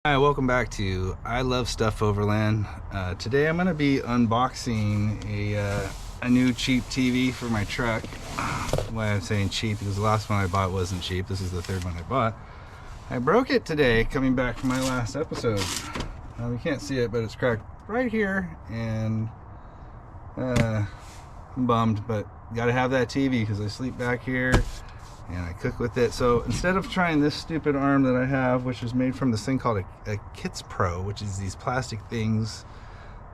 Hi, welcome back to I Love Stuff Overland. Today I'm going to be unboxing a new cheap TV for my truck. Why I'm saying cheap, because the last one I bought wasn't cheap. This is the third one I bought. I broke it today coming back from my last episode. You can't see it, but it's cracked right here, and I'm bummed, but gotta have that TV because I sleep back here and I cook with it. So instead of trying this stupid arm that I have, which is made from this thing called a Kits Pro, which is these plastic things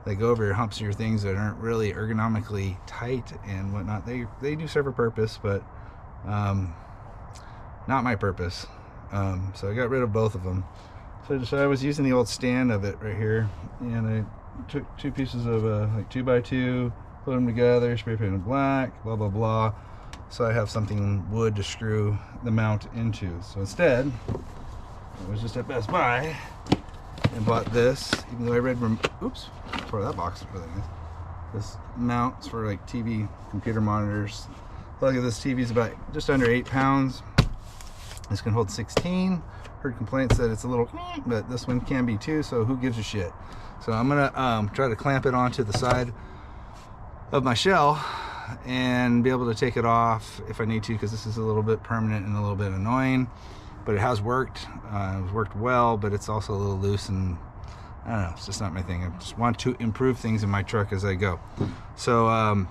that go over your humps of your things that aren't really ergonomically tight and whatnot. They do serve a purpose, but not my purpose. So I got rid of both of them. So I was using the old stand of it right here, and I took two pieces of like 2x2, put them together, spray painted black, blah blah blah. So I have something wood to screw the mount into. So instead, I was just at Best Buy and bought this, even though I read, oops, tore that box really nice. This mount's for like TV computer monitors. Look at this, TV is about just under 8 pounds. This can hold 16. Heard complaints that it's a little, but this one can be too, so who gives a shit. So I'm gonna try to clamp it onto the side of my shell and be able to take it off if I need to, because this is a little bit permanent and a little bit annoying, but it has worked. It's worked well, but it's also a little loose, and I don't know, it's just not my thing. I just want to improve things in my truck as I go. So I'm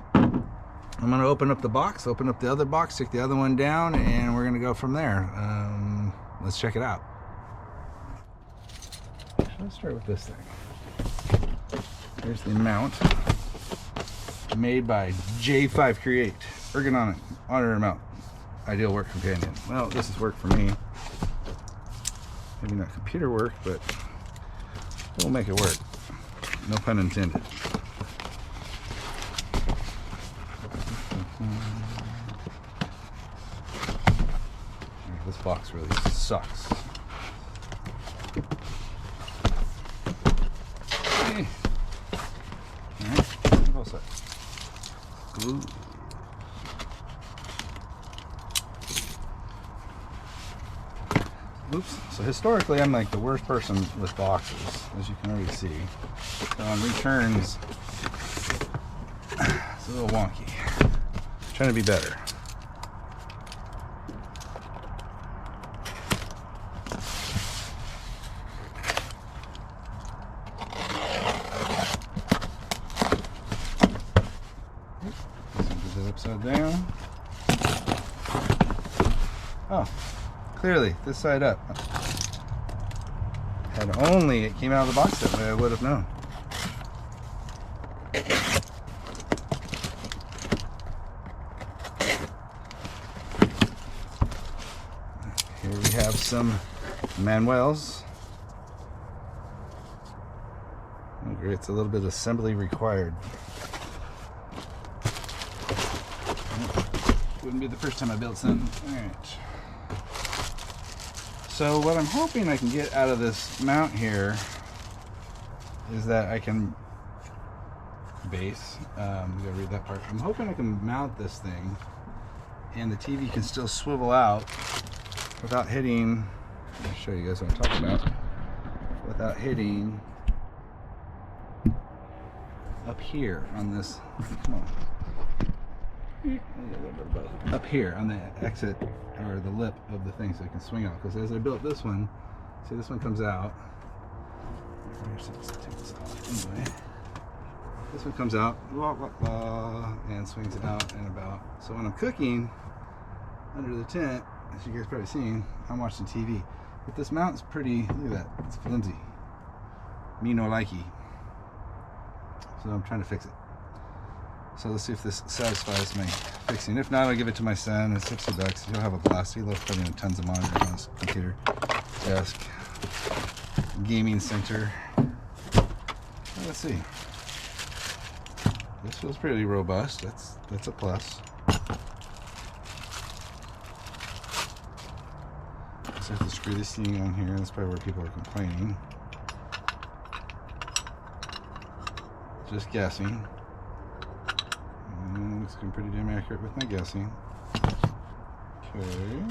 gonna open up the box, open up the other box, stick the other one down, and we're gonna go from there. Let's check it out. Let's start with this thing. Here's the mount, made by J5 Create, ergonomic auto mount, ideal work companion. Well, this is work for me. Maybe not computer work, but we'll make it work. No pun intended. This box really sucks. Okay. Alright, all set. Glue. Oops. So historically, I'm like the worst person with boxes, as you can already see. So on returns, it's a little wonky. I'm trying to be better. Upside down. Oh, clearly this side up. Had only it came out of the box that way, I would have known. Here we have some manuals. Oh, great, it's a little bit of assembly required. Wouldn't be the first time I built something. Alright. So what I'm hoping I can get out of this mount here is that I can base. We gotta read that part. I'm hoping I can mount this thing and the TV can still swivel out without hitting. I'll show you guys what I'm talking about. Without hitting up here on this. Come on. Up here on the exit or the lip of the thing, so it can swing out. Because as I built this one, see, this one comes out. Let's take this off. Anyway, this one comes out, blah, blah, blah, and swings out and about. So when I'm cooking under the tent, as you guys probably seen, I'm watching TV. But this mount is pretty. Look at that, it's flimsy. Me no likey. So I'm trying to fix it. So let's see if this satisfies my fixing. If not, I'll give it to my son. It's $60. He'll have a blast. He loves putting in tons of monitors on his computer desk. Gaming center. Well, let's see. This feels pretty robust. That's a plus. Just have to screw this thing on here. That's probably where people are complaining. Just guessing. Looks pretty damn accurate with my guessing. Okay.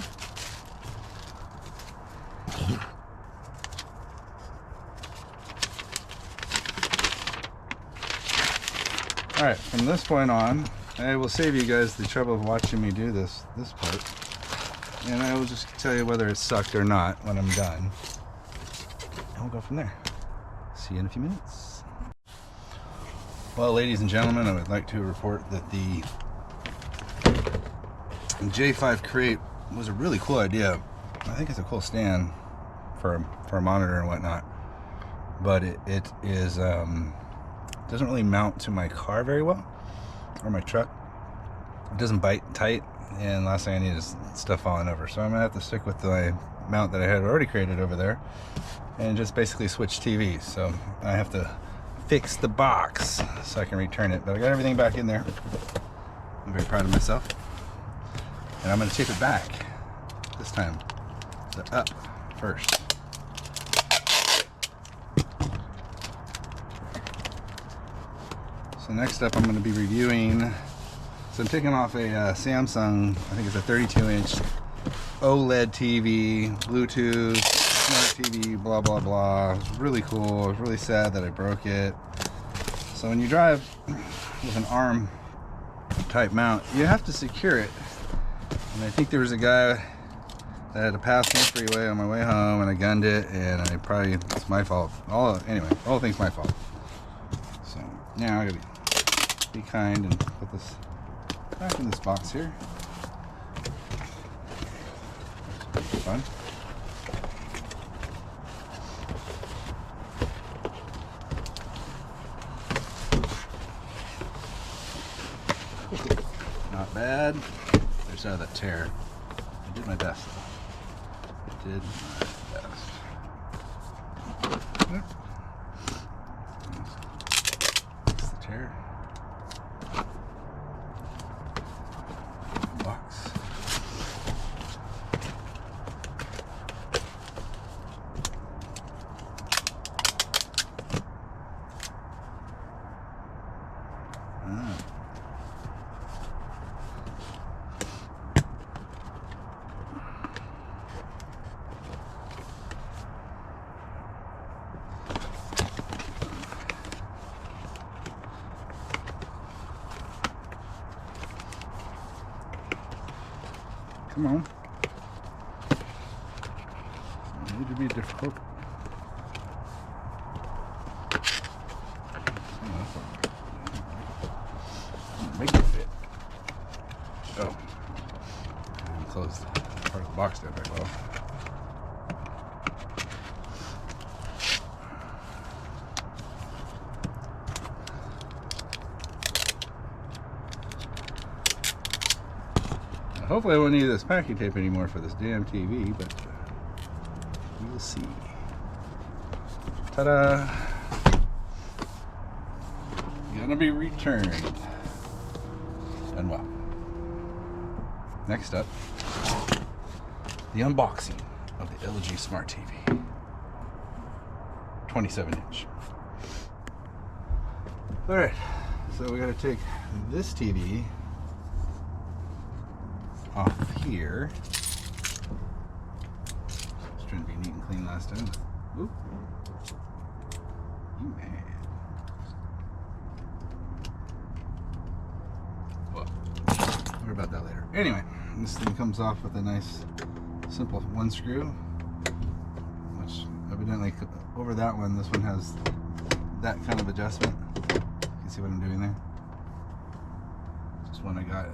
Alright, from this point on, I will save you guys the trouble of watching me do this part. And I will just tell you whether it sucked or not when I'm done. And we'll go from there. See you in a few minutes. Well, ladies and gentlemen, I would like to report that the J5 crate was a really cool idea. I think it's a cool stand for a monitor and whatnot. But it is doesn't really mount to my car very well, or my truck. It doesn't bite tight, and last thing I need is stuff falling over. So I'm gonna have to stick with the mount that I had already created over there, and just basically switch TVs. So I have to fix the box so I can return it. But I got everything back in there. I'm very proud of myself, and I'm gonna tape it back this time. So up first. So next up, I'm going to be reviewing. So I'm taking off a Samsung, I think it's a 32-inch OLED TV, Bluetooth, smart TV, blah blah blah. It was really cool. I was really sad that I broke it. So when you drive with an arm type mount, you have to secure it. And I think there was a guy that had to pass me the freeway on my way home, and I gunned it, and it's my fault. Anyway, the whole thing's my fault. So now I gotta be kind and put this back in this box here. Fun. Not bad. There's out of that tear. I did my best though. I did my best. That's the tear. Box. Come on. It need to be difficult. Make it fit. Oh. I didn't close part of the box down very well. Hopefully I won't need this packing tape anymore for this damn TV, but we'll see. Ta-da! Gonna be returned. And well. Next up, the unboxing of the LG Smart TV. 27-inch. Alright, so we gotta take this TV off here. Just trying to be neat and clean last time. Oop. You mad. Well, worry about that later. Anyway, this thing comes off with a nice, simple one screw, which evidently over that one, this one has that kind of adjustment. You can see what I'm doing there. Just when I got it.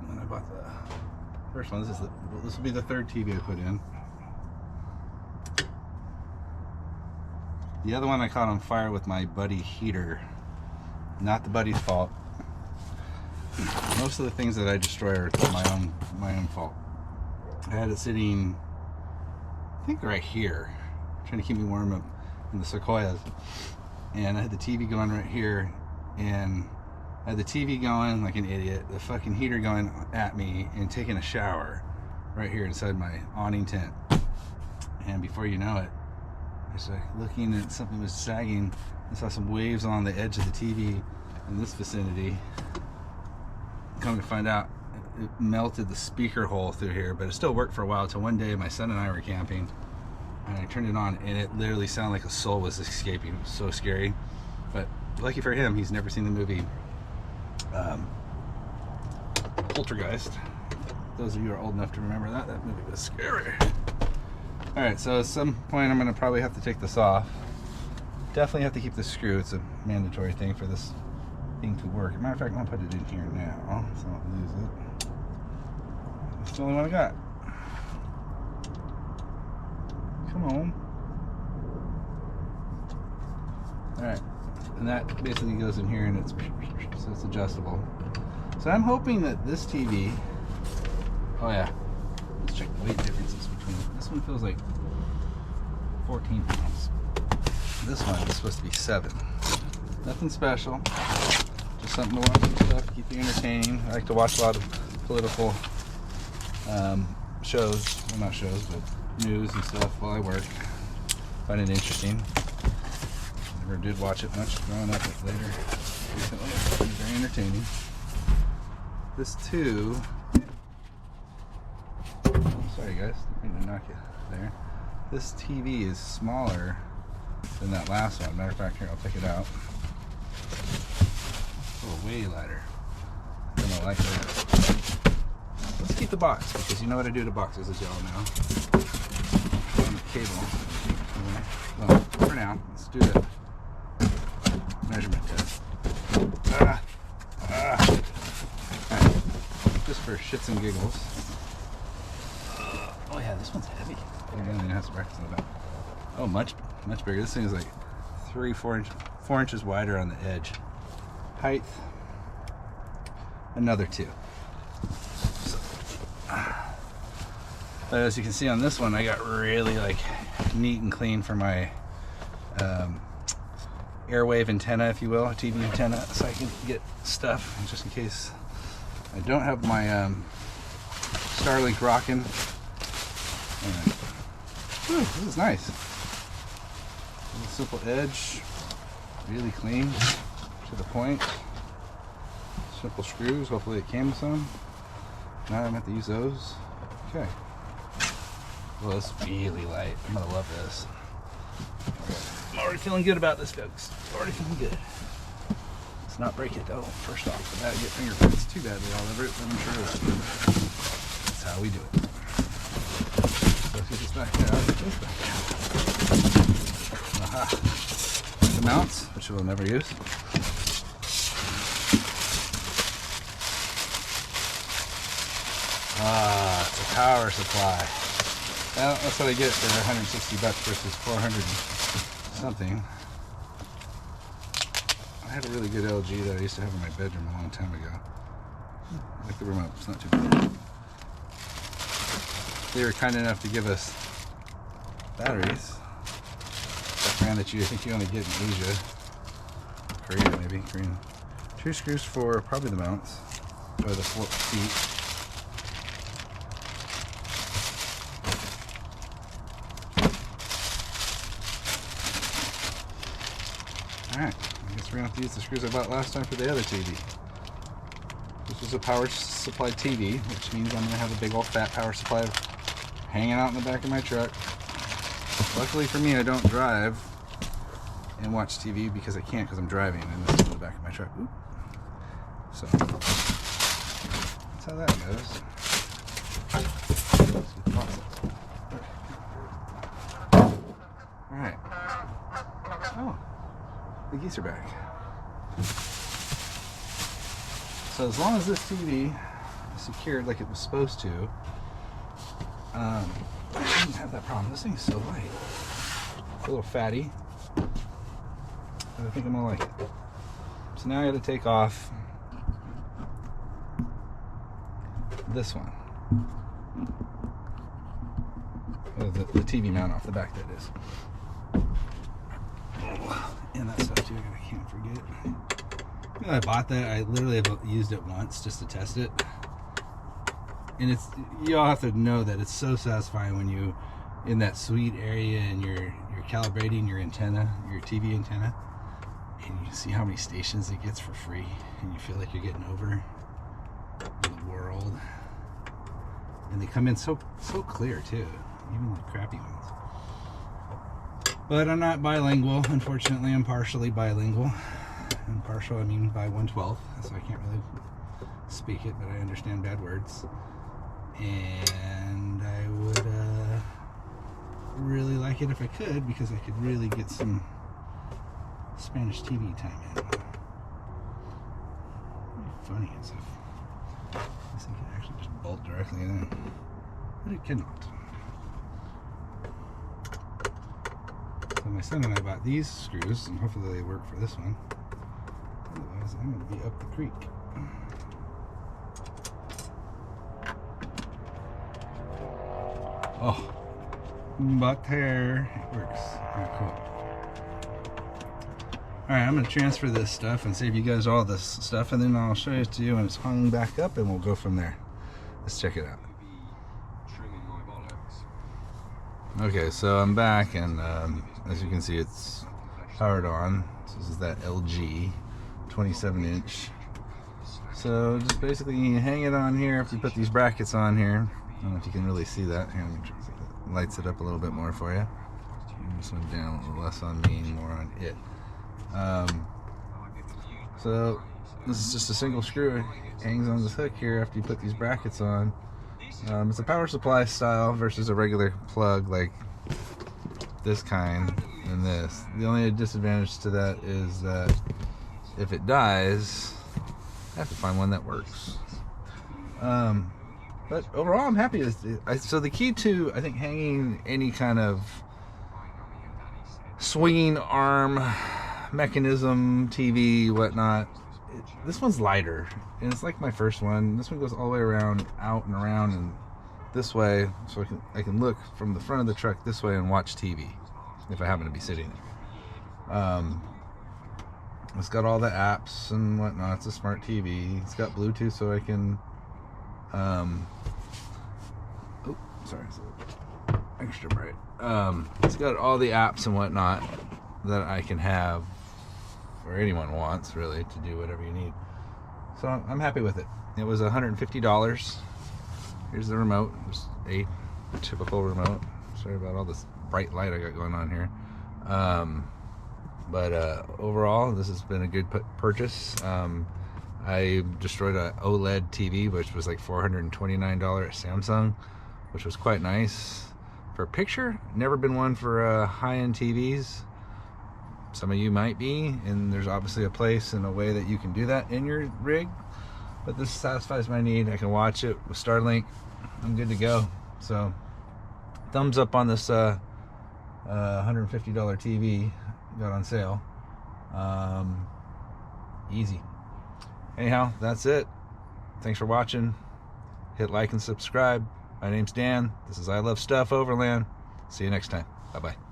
When I bought the first one, this will be the third TV I put in. The other one I caught on fire with my buddy heater. Not the buddy's fault. Most of the things that I destroy are my own fault. I had it sitting, I think right here, trying to keep me warm up in the sequoias, and I had the TV going right here, and I had the TV going like an idiot, the fucking heater going at me, and taking a shower right here inside my awning tent. And before you know it, I was like looking at something was sagging. I saw some waves on the edge of the TV in this vicinity. Come to find out, it melted the speaker hole through here, but it still worked for a while until one day my son and I were camping, and I turned it on, and it literally sounded like a soul was escaping. It was so scary. But lucky for him, he's never seen the movie Poltergeist. Those of you who are old enough to remember that movie was scary. Alright, so at some point I'm going to probably have to take this off. Definitely have to keep this screw. It's a mandatory thing for this thing to work. As a matter of fact, I'm going to put it in here now so I don't lose it. It's the only one I got. Come on. Alright, and that basically goes in here, and it's adjustable. So I'm hoping that this TV, oh yeah, let's check the weight differences between them. This one feels like 14 pounds. This one is supposed to be 7. Nothing special, just something to watch and stuff, keep you entertaining. I like to watch a lot of political shows, well not shows, but news and stuff while I work. Find it interesting. Never did watch it much growing up, but later recently it's been very entertaining. This too, sorry guys, didn't mean to knock you there. This TV is smaller than that last one. Matter of fact, here, I'll take it out. Oh, way lighter. I don't like that. Let's keep the box, because you know what I do to boxes, as y'all know. On the cable. Well, for now, let's do the measurement test. Right. Just for shits and giggles. Oh yeah, this one's heavy. Yeah, it has brackets on the back. Oh, much bigger. This thing is like 4 inches wider on the edge. Height, another 2. So, but as you can see on this one, I got really like neat and clean for my airwave antenna, if you will, a TV antenna, so I can get stuff just in case I don't have my Starlink rocking. This is nice. Simple edge, really clean, to the point. Simple screws, hopefully it came with some. Now I don't have to use those. Okay. Well, it's really light. I'm gonna love this. I'm already feeling good about this, folks. Already feeling good. Let's not break it though. First off, the bad get fingerprints too badly all over it, but I'm sure that's how we do it. So let's get this back out. Get this back out. Aha. The mounts, which we'll never use. Ah, it's a power supply. That's what I get for $160 versus 400 something. I had a really good LG that I used to have in my bedroom a long time ago. I like the remote, it's not too bad. They were kind enough to give us batteries. That brand that I think you only get in Asia. Korea maybe, Korean. 2 screws for probably the mounts, or the feet. Alright, I guess we're going to have to use the screws I bought last time for the other TV. This was a power supply TV, which means I'm going to have a big old fat power supply hanging out in the back of my truck. Luckily for me, I don't drive and watch TV because I can't because I'm driving and this is in the back of my truck. Oop. So, that's how that goes. Alright. Oh. The geese are back. So as long as this TV is secured like it was supposed to, I shouldn't have that problem. This thing's so light. It's a little fatty, but I think I'm gonna like it. So now I gotta take off this one. The TV mount off the back, that is. And that stuff too, I can't forget. When I bought that, I literally have used it once just to test it. And it's, you all have to know that it's so satisfying when you in that sweet area and you're calibrating your antenna, your TV antenna, and you see how many stations it gets for free, and you feel like you're getting over the world. And they come in so clear too, even the crappy ones. But I'm not bilingual. Unfortunately, I'm partially bilingual. and partial I mean by 1/12, so I can't really speak it, but I understand bad words. And I would really like it if I could, because I could really get some Spanish TV time in. Pretty funny and stuff. This thing can actually just bolt directly in, but it cannot. So my son and I bought these screws, and hopefully they work for this one. Otherwise, I'm going to be up the creek. Oh, but there it works. Alright, cool. Alright, I'm going to transfer this stuff and save you guys all this stuff, and then I'll show it to you when it's hung back up, and we'll go from there. Let's check it out. Okay, so I'm back, and as you can see, it's powered on. So this is that LG 27-inch. So just basically you hang it on here after you put these brackets on here. I don't know if you can really see that. Here, let me try it. Lights it up a little bit more for you. This one down, a little less on me, more on it. So this is just a single screw. It hangs on this hook here after you put these brackets on. It's a power supply style versus a regular plug like this kind and this. The only disadvantage to that is that if it dies, I have to find one that works. But overall, I'm happy. So the key to, I think, hanging any kind of swinging arm mechanism, TV, whatnot, this one's lighter, and it's like my first one. This one goes all the way around, out and around, and this way, so I can look from the front of the truck this way and watch TV if I happen to be sitting there. It's got all the apps and whatnot. It's a smart TV. It's got Bluetooth, so I can extra bright. It's got all the apps and whatnot that I can have, or anyone wants really, to do whatever you need. So I'm happy with it. It was $150. Here's the remote. Just a typical remote. Sorry about all this bright light I got going on here. But overall, this has been a good purchase. I destroyed a OLED TV, which was like $429 at Samsung, which was quite nice. For a picture, never been one for high-end TVs. Some of you might be, and there's obviously a place and a way that you can do that in your rig. But this satisfies my need. I can watch it with Starlink. I'm good to go. So, thumbs up on this $150 TV. Got on sale. Easy. Anyhow, that's it. Thanks for watching. Hit like and subscribe. My name's Dan. This is I Love Stuff Overland. See you next time. Bye-bye.